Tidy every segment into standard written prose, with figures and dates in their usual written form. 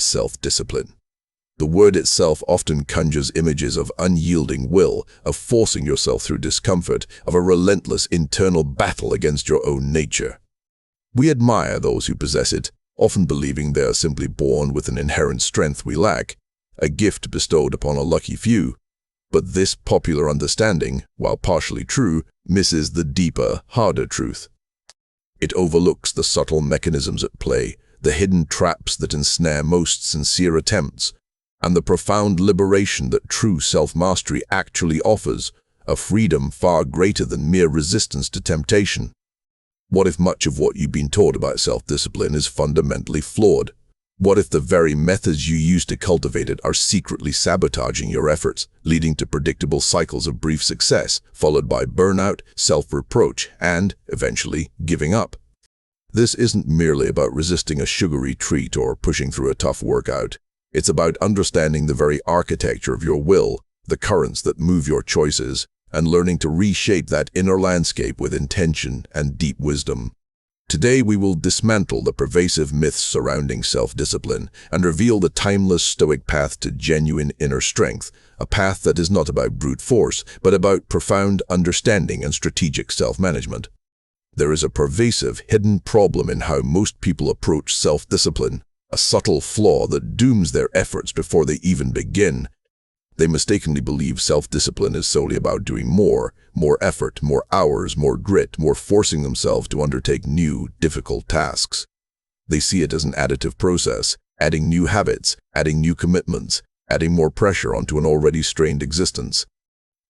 self-discipline. The word itself often conjures images of unyielding will, of forcing yourself through discomfort, of a relentless internal battle against your own nature. We admire those who possess it, often believing they are simply born with an inherent strength we lack, a gift bestowed upon a lucky few. But this popular understanding, while partially true, misses the deeper, harder truth. It overlooks the subtle mechanisms at play, the hidden traps that ensnare most sincere attempts, and the profound liberation that true self-mastery actually offers, a freedom far greater than mere resistance to temptation. What if much of what you've been taught about self-discipline is fundamentally flawed? What if the very methods you use to cultivate it are secretly sabotaging your efforts, leading to predictable cycles of brief success, followed by burnout, self-reproach, and, eventually, giving up? This isn't merely about resisting a sugary treat or pushing through a tough workout. It's about understanding the very architecture of your will, the currents that move your choices, and learning to reshape that inner landscape with intention and deep wisdom. Today we will dismantle the pervasive myths surrounding self-discipline and reveal the timeless Stoic path to genuine inner strength, a path that is not about brute force, but about profound understanding and strategic self-management. There is a pervasive, hidden problem in how most people approach self-discipline, a subtle flaw that dooms their efforts before they even begin. They mistakenly believe self-discipline is solely about doing more effort, more hours, more grit, more forcing themselves to undertake new, difficult tasks. They see it as an additive process, adding new habits, adding new commitments, adding more pressure onto an already strained existence.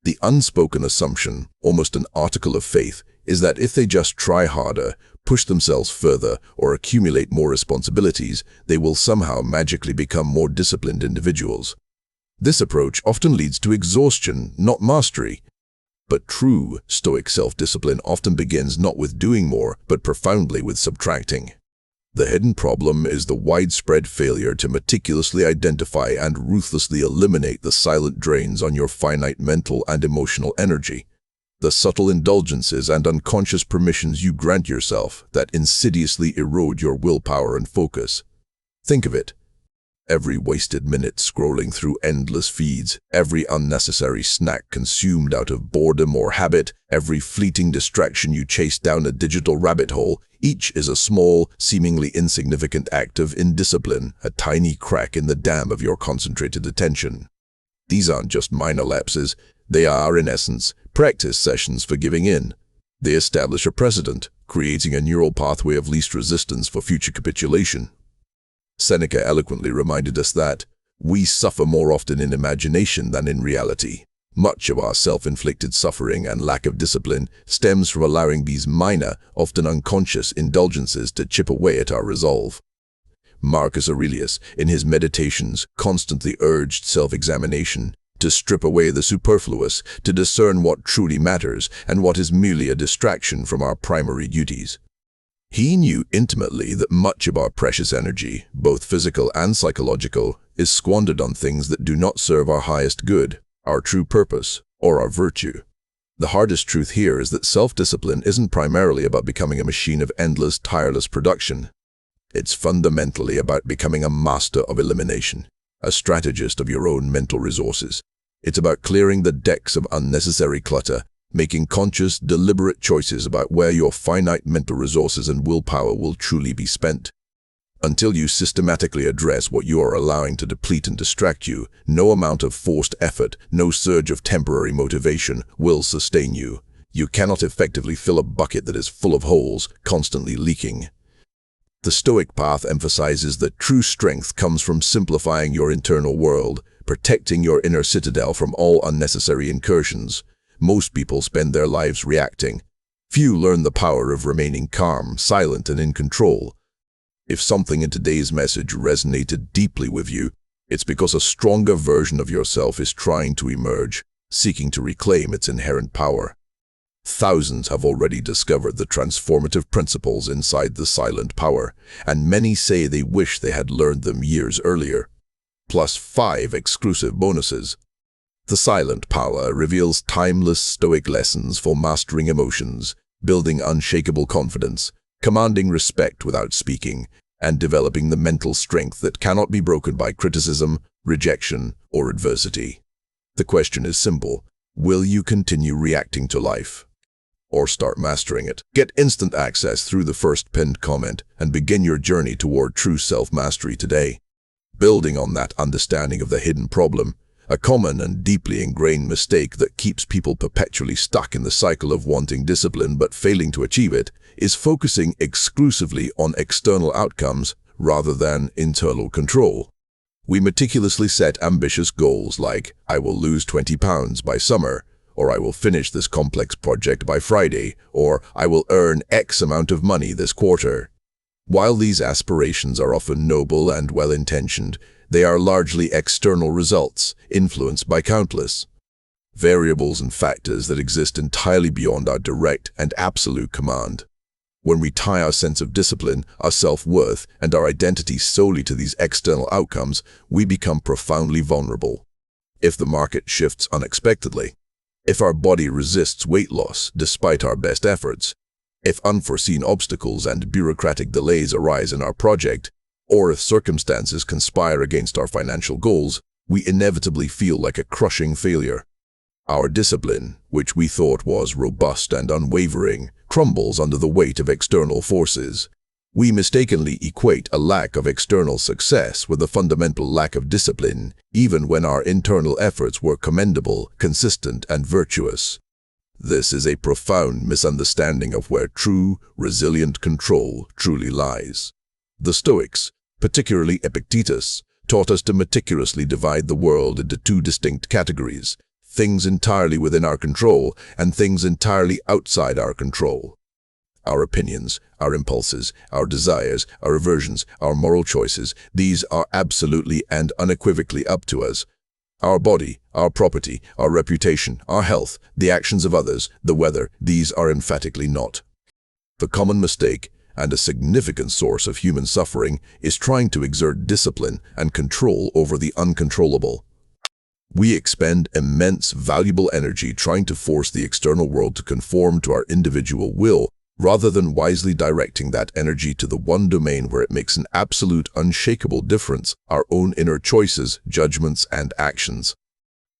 The unspoken assumption, almost an article of faith, is that if they just try harder, push themselves further, or accumulate more responsibilities, they will somehow magically become more disciplined individuals. This approach often leads to exhaustion, not mastery. But true Stoic self-discipline often begins not with doing more, but profoundly with subtracting. The hidden problem is the widespread failure to meticulously identify and ruthlessly eliminate the silent drains on your finite mental and emotional energy. The subtle indulgences and unconscious permissions you grant yourself that insidiously erode your willpower and focus. Think of it. Every wasted minute scrolling through endless feeds, every unnecessary snack consumed out of boredom or habit, every fleeting distraction you chase down a digital rabbit hole, each is a small, seemingly insignificant act of indiscipline, a tiny crack in the dam of your concentrated attention. These aren't just minor lapses, they are, in essence, practice sessions for giving in. They establish a precedent, creating a neural pathway of least resistance for future capitulation. Seneca eloquently reminded us that we suffer more often in imagination than in reality. Much of our self-inflicted suffering and lack of discipline stems from allowing these minor, often unconscious indulgences to chip away at our resolve. Marcus Aurelius, in his Meditations, constantly urged self-examination, to strip away the superfluous, to discern what truly matters and what is merely a distraction from our primary duties. He knew intimately that much of our precious energy, both physical and psychological, is squandered on things that do not serve our highest good, our true purpose, or our virtue. The hardest truth here is that self-discipline isn't primarily about becoming a machine of endless, tireless production. It's fundamentally about becoming a master of elimination, a strategist of your own mental resources. It's about clearing the decks of unnecessary clutter, making conscious, deliberate choices about where your finite mental resources and willpower will truly be spent. Until you systematically address what you are allowing to deplete and distract you, no amount of forced effort, no surge of temporary motivation will sustain you. You cannot effectively fill a bucket that is full of holes, constantly leaking. The Stoic path emphasizes that true strength comes from simplifying your internal world, protecting your inner citadel from all unnecessary incursions. Most people spend their lives reacting. Few learn the power of remaining calm, silent, and in control. If something in today's message resonated deeply with you, it's because a stronger version of yourself is trying to emerge, seeking to reclaim its inherent power. Thousands have already discovered the transformative principles inside the silent power, and many say they wish they had learned them years earlier. Plus 5 exclusive bonuses. The silent power reveals timeless Stoic lessons for mastering emotions, building unshakable confidence, commanding respect without speaking, and developing the mental strength that cannot be broken by criticism, rejection, or adversity. The question is simple: will you continue reacting to life, or start mastering it? Get instant access through the first pinned comment and begin your journey toward true self-mastery today. Building on that understanding of the hidden problem, a common and deeply ingrained mistake that keeps people perpetually stuck in the cycle of wanting discipline but failing to achieve it is focusing exclusively on external outcomes rather than internal control. We meticulously set ambitious goals like, I will lose 20 pounds by summer, or I will finish this complex project by Friday, or I will earn X amount of money this quarter. While these aspirations are often noble and well-intentioned, they are largely external results, influenced by countless variables and factors that exist entirely beyond our direct and absolute command. When we tie our sense of discipline, our self-worth, and our identity solely to these external outcomes, we become profoundly vulnerable. If the market shifts unexpectedly, if our body resists weight loss despite our best efforts, if unforeseen obstacles and bureaucratic delays arise in our project, or if circumstances conspire against our financial goals, we inevitably feel like a crushing failure. Our discipline, which we thought was robust and unwavering, crumbles under the weight of external forces. We mistakenly equate a lack of external success with a fundamental lack of discipline, even when our internal efforts were commendable, consistent, and virtuous. This is a profound misunderstanding of where true, resilient control truly lies. The Stoics, particularly Epictetus, taught us to meticulously divide the world into two distinct categories: things entirely within our control and things entirely outside our control. Our opinions, our impulses, our desires, our aversions, our moral choices, these are absolutely and unequivocally up to us. Our body, our property, our reputation, our health, the actions of others, the weather, these are emphatically not. The common mistake, and a significant source of human suffering, is trying to exert discipline and control over the uncontrollable. We expend immense, valuable energy trying to force the external world to conform to our individual will, rather than wisely directing that energy to the one domain where it makes an absolute, unshakable difference: our own inner choices, judgments, and actions.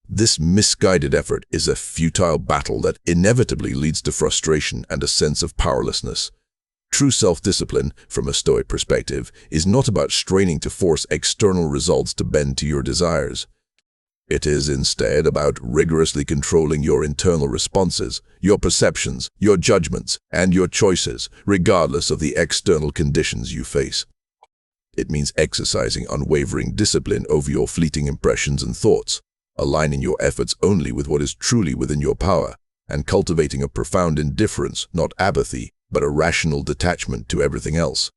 This misguided effort is a futile battle that inevitably leads to frustration and a sense of powerlessness. True self-discipline, from a Stoic perspective, is not about straining to force external results to bend to your desires. It is instead about rigorously controlling your internal responses, your perceptions, your judgments, and your choices, regardless of the external conditions you face. It means exercising unwavering discipline over your fleeting impressions and thoughts, aligning your efforts only with what is truly within your power, and cultivating a profound indifference, not apathy, but a rational detachment to everything else.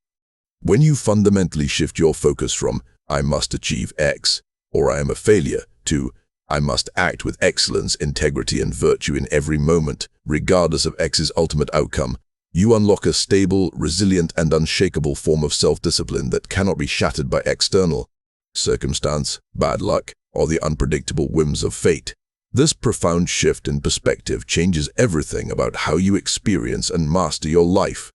When you fundamentally shift your focus from, I must achieve X, or I am a failure, to, I must act with excellence, integrity, and virtue in every moment, regardless of X's ultimate outcome, you unlock a stable, resilient, and unshakable form of self-discipline that cannot be shattered by external circumstance, bad luck, or the unpredictable whims of fate. This profound shift in perspective changes everything about how you experience and master your life.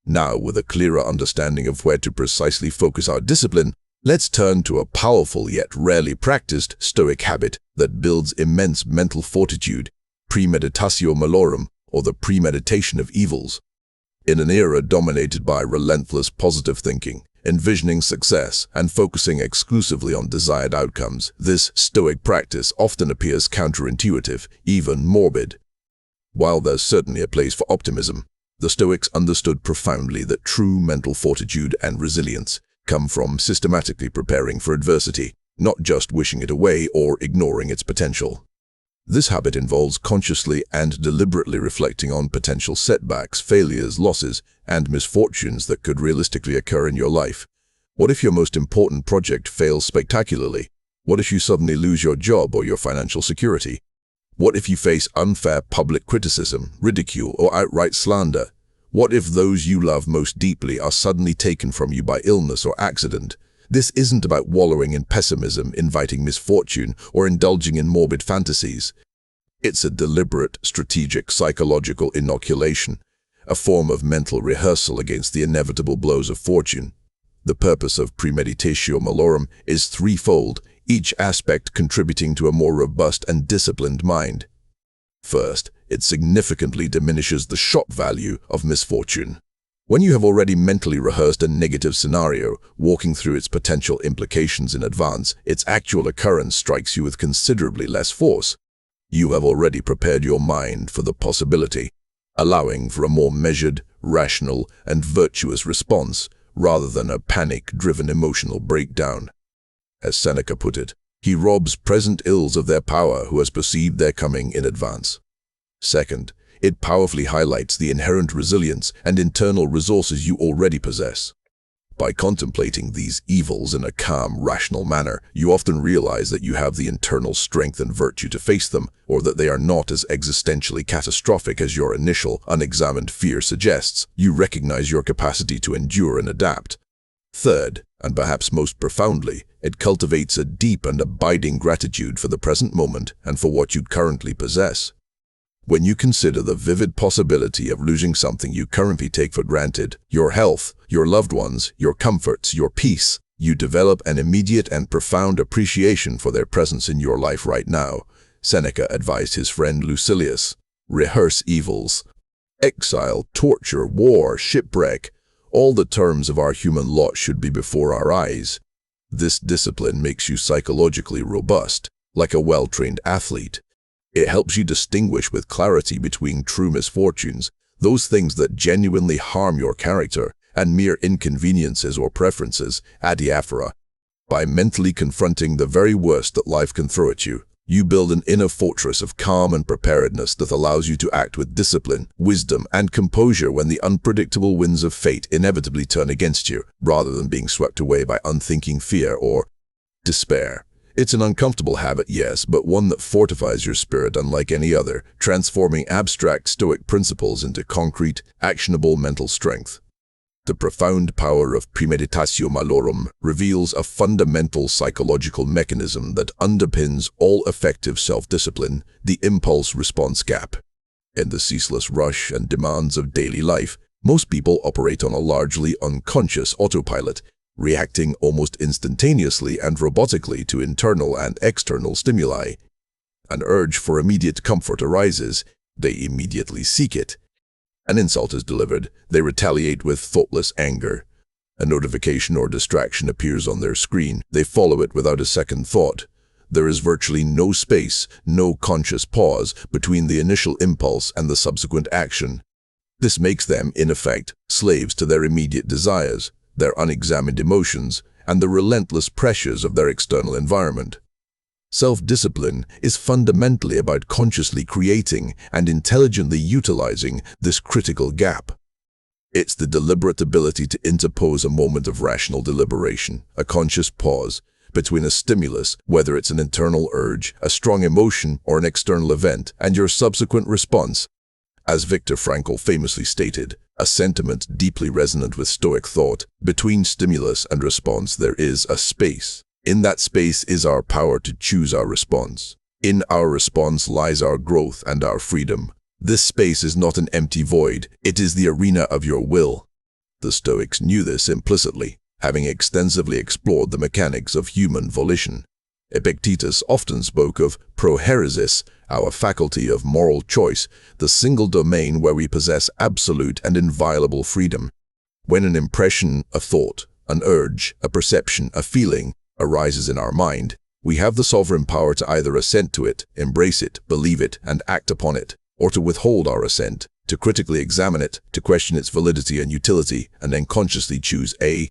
Now, with a clearer understanding of where to precisely focus our discipline, let's turn to a powerful yet rarely practiced Stoic habit that builds immense mental fortitude: premeditatio malorum, or the premeditation of evils. In an era dominated by relentless positive thinking, envisioning success, and focusing exclusively on desired outcomes, this Stoic practice often appears counterintuitive, even morbid. While there's certainly a place for optimism, the Stoics understood profoundly that true mental fortitude and resilience come from systematically preparing for adversity, not just wishing it away or ignoring its potential. This habit involves consciously and deliberately reflecting on potential setbacks, failures, losses, and misfortunes that could realistically occur in your life. What if your most important project fails spectacularly? What if you suddenly lose your job or your financial security? What if you face unfair public criticism, ridicule, or outright slander? What if those you love most deeply are suddenly taken from you by illness or accident? This isn't about wallowing in pessimism, inviting misfortune, or indulging in morbid fantasies. It's a deliberate, strategic, psychological inoculation, a form of mental rehearsal against the inevitable blows of fortune. The purpose of premeditatio malorum is threefold, each aspect contributing to a more robust and disciplined mind. First, it significantly diminishes the shock value of misfortune. When you have already mentally rehearsed a negative scenario, walking through its potential implications in advance, its actual occurrence strikes you with considerably less force. You have already prepared your mind for the possibility, allowing for a more measured, rational, and virtuous response, rather than a panic-driven emotional breakdown. As Seneca put it, he robs present ills of their power who has perceived their coming in advance. Second, it powerfully highlights the inherent resilience and internal resources you already possess. By contemplating these evils in a calm, rational manner, you often realize that you have the internal strength and virtue to face them, or that they are not as existentially catastrophic as your initial, unexamined fear suggests. You recognize your capacity to endure and adapt. Third, and perhaps most profoundly, it cultivates a deep and abiding gratitude for the present moment and for what you currently possess. When you consider the vivid possibility of losing something you currently take for granted, your health, your loved ones, your comforts, your peace, you develop an immediate and profound appreciation for their presence in your life right now. Seneca advised his friend Lucilius, "Rehearse evils. Exile, torture, war, shipwreck, all the terms of our human lot should be before our eyes." This discipline makes you psychologically robust, like a well-trained athlete. It helps you distinguish with clarity between true misfortunes, those things that genuinely harm your character, and mere inconveniences or preferences, adiaphora. By mentally confronting the very worst that life can throw at you, you build an inner fortress of calm and preparedness that allows you to act with discipline, wisdom, and composure when the unpredictable winds of fate inevitably turn against you, rather than being swept away by unthinking fear or despair. It's an uncomfortable habit, yes, but one that fortifies your spirit unlike any other, transforming abstract Stoic principles into concrete, actionable mental strength. The profound power of premeditatio malorum reveals a fundamental psychological mechanism that underpins all effective self-discipline, the impulse-response gap. In the ceaseless rush and demands of daily life, most people operate on a largely unconscious autopilot, reacting almost instantaneously and robotically to internal and external stimuli. An urge for immediate comfort arises, they immediately seek it. An insult is delivered, they retaliate with thoughtless anger. A notification or distraction appears on their screen, they follow it without a second thought. There is virtually no space, no conscious pause between the initial impulse and the subsequent action. This makes them, in effect, slaves to their immediate desires, their unexamined emotions, and the relentless pressures of their external environment. Self-discipline is fundamentally about consciously creating and intelligently utilizing this critical gap. It's the deliberate ability to interpose a moment of rational deliberation, a conscious pause, between a stimulus, whether it's an internal urge, a strong emotion, or an external event, and your subsequent response. As Viktor Frankl famously stated, a sentiment deeply resonant with Stoic thought, between stimulus and response there is a space. In that space is our power to choose our response. In our response lies our growth and our freedom. This space is not an empty void, it is the arena of your will. The Stoics knew this implicitly, having extensively explored the mechanics of human volition. Epictetus often spoke of prohairesis, our faculty of moral choice, the single domain where we possess absolute and inviolable freedom. When an impression, a thought, an urge, a perception, a feeling arises in our mind, we have the sovereign power to either assent to it, embrace it, believe it, and act upon it, or to withhold our assent, to critically examine it, to question its validity and utility, and then consciously choose a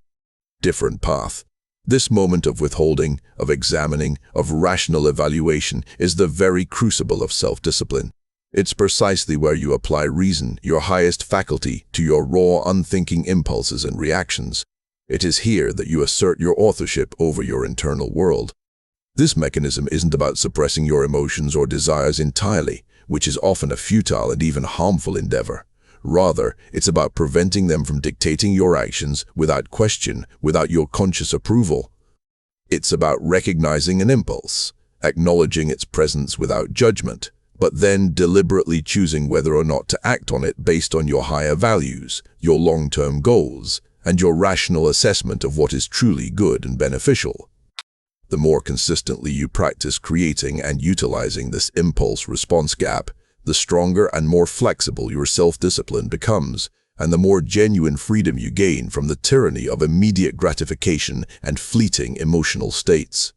different path. This moment of withholding, of examining, of rational evaluation is the very crucible of self-discipline. It's precisely where you apply reason, your highest faculty, to your raw, unthinking impulses and reactions. It is here that you assert your authorship over your internal world. This mechanism isn't about suppressing your emotions or desires entirely, which is often a futile and even harmful endeavor. Rather, it's about preventing them from dictating your actions without question, without your conscious approval. It's about recognizing an impulse, acknowledging its presence without judgment, but then deliberately choosing whether or not to act on it based on your higher values, your long-term goals, and your rational assessment of what is truly good and beneficial. The more consistently you practice creating and utilizing this impulse-response gap, the stronger and more flexible your self-discipline becomes, and the more genuine freedom you gain from the tyranny of immediate gratification and fleeting emotional states.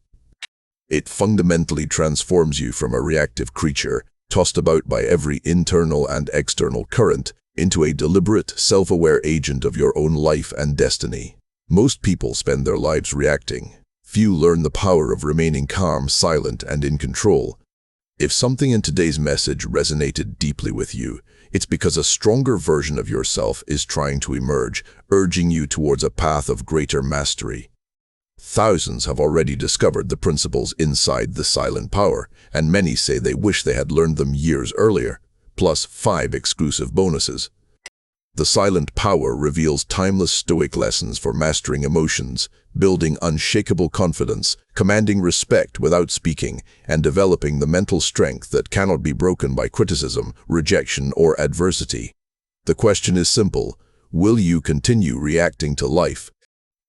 It fundamentally transforms you from a reactive creature, tossed about by every internal and external current, into a deliberate, self-aware agent of your own life and destiny. Most people spend their lives reacting. Few learn the power of remaining calm, silent, and in control. If something in today's message resonated deeply with you, it's because a stronger version of yourself is trying to emerge, urging you towards a path of greater mastery. Thousands have already discovered the principles inside the silent power, and many say they wish they had learned them years earlier, plus 5 exclusive bonuses. The silent power reveals timeless Stoic lessons for mastering emotions, building unshakable confidence, commanding respect without speaking, and developing the mental strength that cannot be broken by criticism, rejection, or adversity. The question is simple: will you continue reacting to life,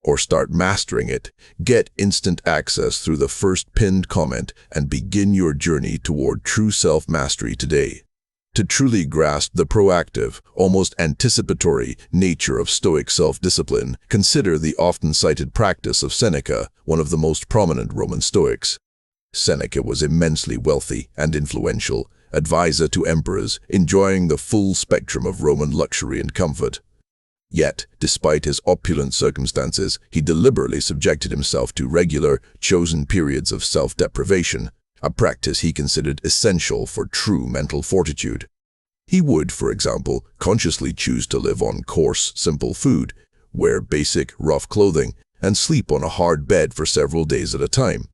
or start mastering it? Get instant access through the first pinned comment and begin your journey toward true self-mastery today. To truly grasp the proactive, almost anticipatory nature of Stoic self-discipline, consider the often-cited practice of Seneca, one of the most prominent Roman Stoics. Seneca was immensely wealthy and influential, advisor to emperors, enjoying the full spectrum of Roman luxury and comfort. Yet, despite his opulent circumstances, he deliberately subjected himself to regular, chosen periods of self-deprivation, a practice he considered essential for true mental fortitude. He would, for example, consciously choose to live on coarse, simple food, wear basic, rough clothing, and sleep on a hard bed for several days at a time.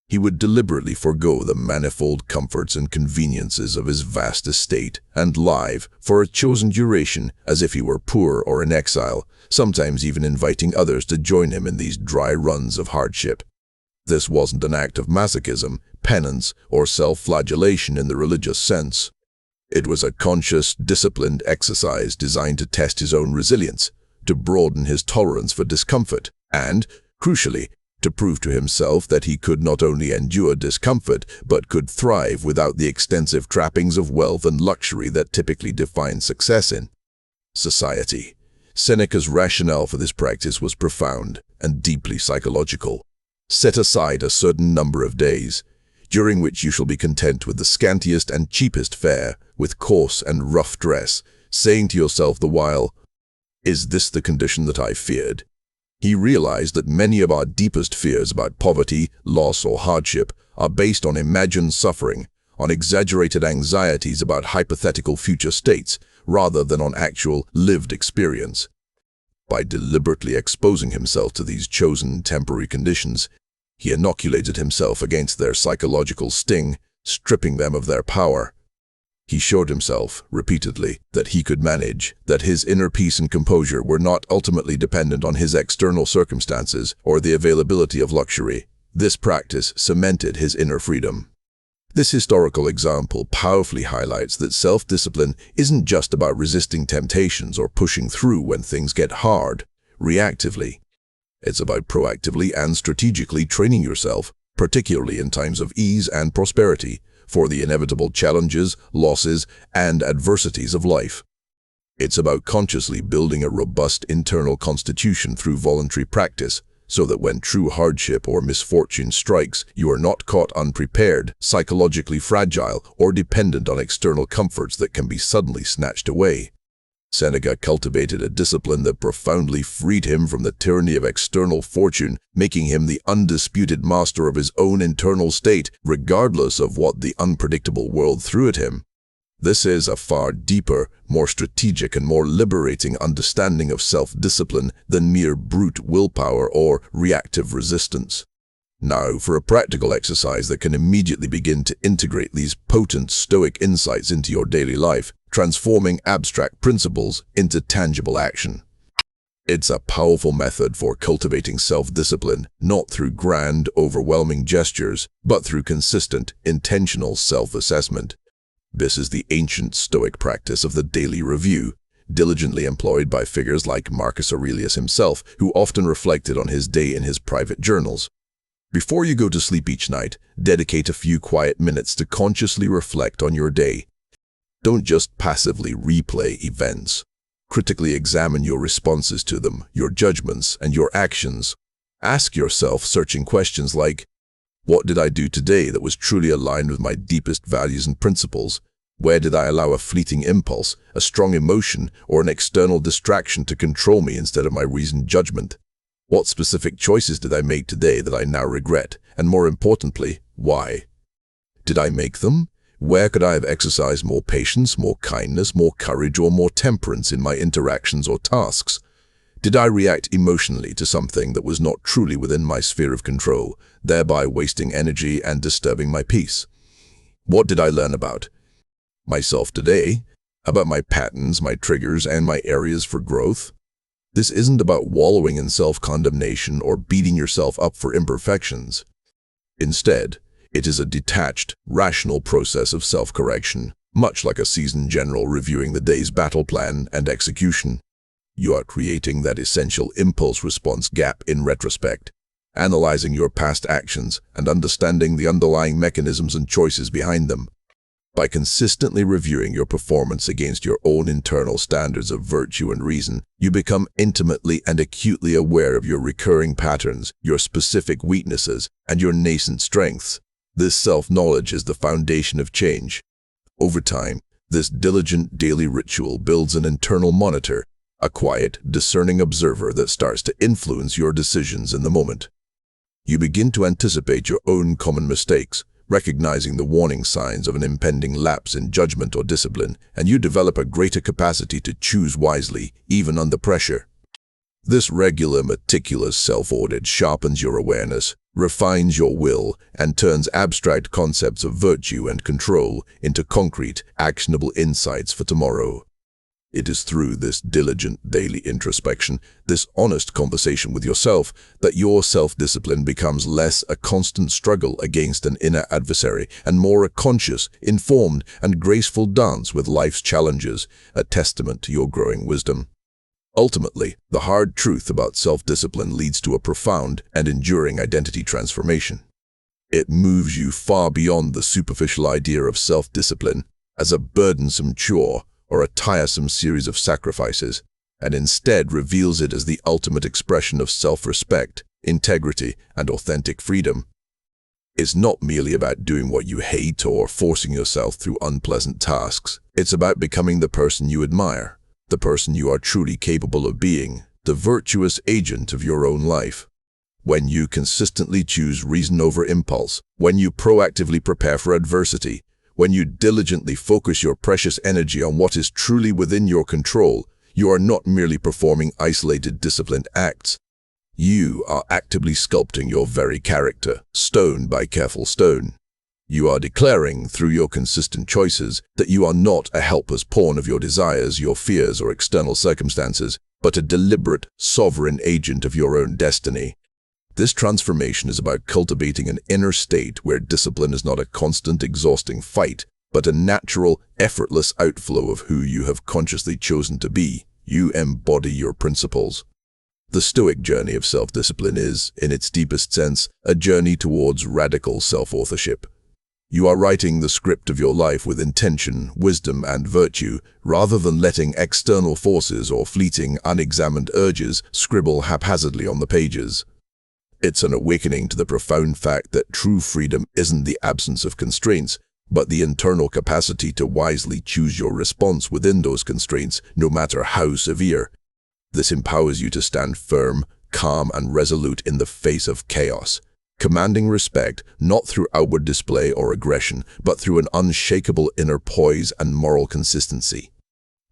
He would deliberately forego the manifold comforts and conveniences of his vast estate and live for a chosen duration, as if he were poor or in exile, sometimes even inviting others to join him in these dry runs of hardship. This wasn't an act of masochism, penance, or self-flagellation in the religious sense. It was a conscious, disciplined exercise designed to test his own resilience, to broaden his tolerance for discomfort, and, crucially, to prove to himself that he could not only endure discomfort, but could thrive without the extensive trappings of wealth and luxury that typically define success in society. Seneca's rationale for this practice was profound and deeply psychological. Set aside a certain number of days, during which you shall be content with the scantiest and cheapest fare, with coarse and rough dress, saying to yourself the while, "Is this the condition that I feared?" He realized that many of our deepest fears about poverty, loss, or hardship are based on imagined suffering, on exaggerated anxieties about hypothetical future states, rather than on actual, lived experience. By deliberately exposing himself to these chosen temporary conditions, he inoculated himself against their psychological sting, stripping them of their power. He showed himself, repeatedly, that he could manage, that his inner peace and composure were not ultimately dependent on his external circumstances or the availability of luxury. This practice cemented his inner freedom. This historical example powerfully highlights that self-discipline isn't just about resisting temptations or pushing through when things get hard, reactively. It's about proactively and strategically training yourself, particularly in times of ease and prosperity, for the inevitable challenges, losses, and adversities of life. It's about consciously building a robust internal constitution through voluntary practice, so that when true hardship or misfortune strikes, you are not caught unprepared, psychologically fragile, or dependent on external comforts that can be suddenly snatched away. Seneca cultivated a discipline that profoundly freed him from the tyranny of external fortune, making him the undisputed master of his own internal state, regardless of what the unpredictable world threw at him. This is a far deeper, more strategic, and more liberating understanding of self-discipline than mere brute willpower or reactive resistance. Now, for a practical exercise that can immediately begin to integrate these potent Stoic insights into your daily life, transforming abstract principles into tangible action. It's a powerful method for cultivating self-discipline, not through grand, overwhelming gestures, but through consistent, intentional self-assessment. This is the ancient Stoic practice of the daily review, diligently employed by figures like Marcus Aurelius himself, who often reflected on his day in his private journals. Before you go to sleep each night, dedicate a few quiet minutes to consciously reflect on your day. Don't just passively replay events. Critically examine your responses to them, your judgments, and your actions. Ask yourself searching questions like, what did I do today that was truly aligned with my deepest values and principles? Where did I allow a fleeting impulse, a strong emotion, or an external distraction to control me instead of my reasoned judgment? What specific choices did I make today that I now regret? And more importantly, why? Did I make them? Where could I have exercised more patience, more kindness, more courage, or more temperance in my interactions or tasks? Did I react emotionally to something that was not truly within my sphere of control, thereby wasting energy and disturbing my peace? What did I learn about myself today? About my patterns, my triggers, and my areas for growth? This isn't about wallowing in self-condemnation or beating yourself up for imperfections. Instead, it is a detached, rational process of self-correction, much like a seasoned general reviewing the day's battle plan and execution. You are creating that essential impulse-response gap in retrospect, analyzing your past actions and understanding the underlying mechanisms and choices behind them. By consistently reviewing your performance against your own internal standards of virtue and reason, you become intimately and acutely aware of your recurring patterns, your specific weaknesses, and your nascent strengths. This self-knowledge is the foundation of change. Over time, this diligent daily ritual builds an internal monitor, a quiet, discerning observer that starts to influence your decisions in the moment. You begin to anticipate your own common mistakes, recognizing the warning signs of an impending lapse in judgment or discipline, and you develop a greater capacity to choose wisely, even under pressure. This regular, meticulous self-audit sharpens your awareness, refines your will, and turns abstract concepts of virtue and control into concrete, actionable insights for tomorrow. It is through this diligent daily introspection, this honest conversation with yourself, that your self-discipline becomes less a constant struggle against an inner adversary and more a conscious, informed, and graceful dance with life's challenges, a testament to your growing wisdom. Ultimately, the hard truth about self-discipline leads to a profound and enduring identity transformation. It moves you far beyond the superficial idea of self-discipline as a burdensome chore or a tiresome series of sacrifices, and instead reveals it as the ultimate expression of self-respect, integrity, and authentic freedom. It's not merely about doing what you hate or forcing yourself through unpleasant tasks. It's about becoming the person you admire, the person you are truly capable of being, the virtuous agent of your own life. When you consistently choose reason over impulse, when you proactively prepare for adversity, when you diligently focus your precious energy on what is truly within your control, you are not merely performing isolated disciplined acts. You are actively sculpting your very character, stone by careful stone. You are declaring, through your consistent choices, that you are not a helpless pawn of your desires, your fears, or external circumstances, but a deliberate, sovereign agent of your own destiny. This transformation is about cultivating an inner state where discipline is not a constant, exhausting fight, but a natural, effortless outflow of who you have consciously chosen to be. You embody your principles. The Stoic journey of self-discipline is, in its deepest sense, a journey towards radical self-authorship. You are writing the script of your life with intention, wisdom, and virtue, rather than letting external forces or fleeting, unexamined urges scribble haphazardly on the pages. It's an awakening to the profound fact that true freedom isn't the absence of constraints, but the internal capacity to wisely choose your response within those constraints, no matter how severe. This empowers you to stand firm, calm, and resolute in the face of chaos, commanding respect not through outward display or aggression, but through an unshakable inner poise and moral consistency.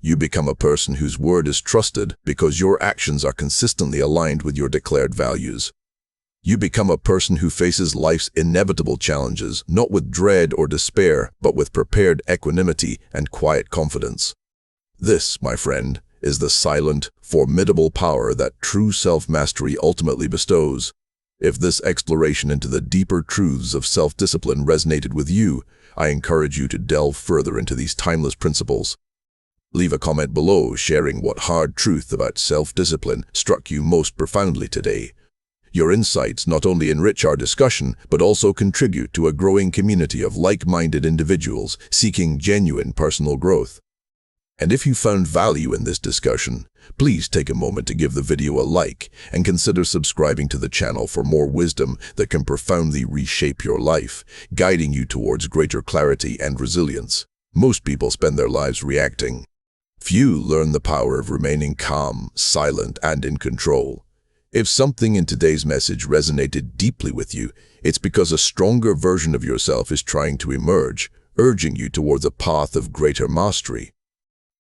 You become a person whose word is trusted because your actions are consistently aligned with your declared values. You become a person who faces life's inevitable challenges, not with dread or despair, but with prepared equanimity and quiet confidence. This, my friend, is the silent, formidable power that true self-mastery ultimately bestows. If this exploration into the deeper truths of self-discipline resonated with you, I encourage you to delve further into these timeless principles. Leave a comment below sharing what hard truth about self-discipline struck you most profoundly today. Your insights not only enrich our discussion, but also contribute to a growing community of like-minded individuals seeking genuine personal growth. And if you found value in this discussion, please take a moment to give the video a like and consider subscribing to the channel for more wisdom that can profoundly reshape your life, guiding you towards greater clarity and resilience. Most people spend their lives reacting. Few learn the power of remaining calm, silent, and in control. If something in today's message resonated deeply with you, it's because a stronger version of yourself is trying to emerge, urging you towards a path of greater mastery.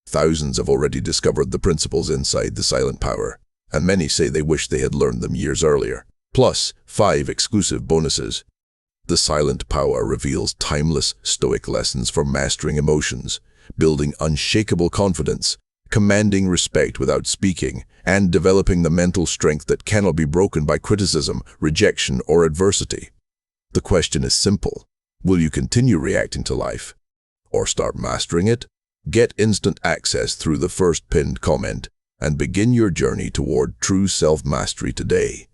Thousands have already discovered the principles inside the silent power, and many say they wish they had learned them years earlier. Plus, 5 exclusive bonuses. The silent power reveals timeless Stoic lessons for mastering emotions, building unshakable confidence, commanding respect without speaking, and developing the mental strength that cannot be broken by criticism, rejection, or adversity. The question is simple. Will you continue reacting to life, or start mastering it? Get instant access through the first pinned comment and begin your journey toward true self-mastery today.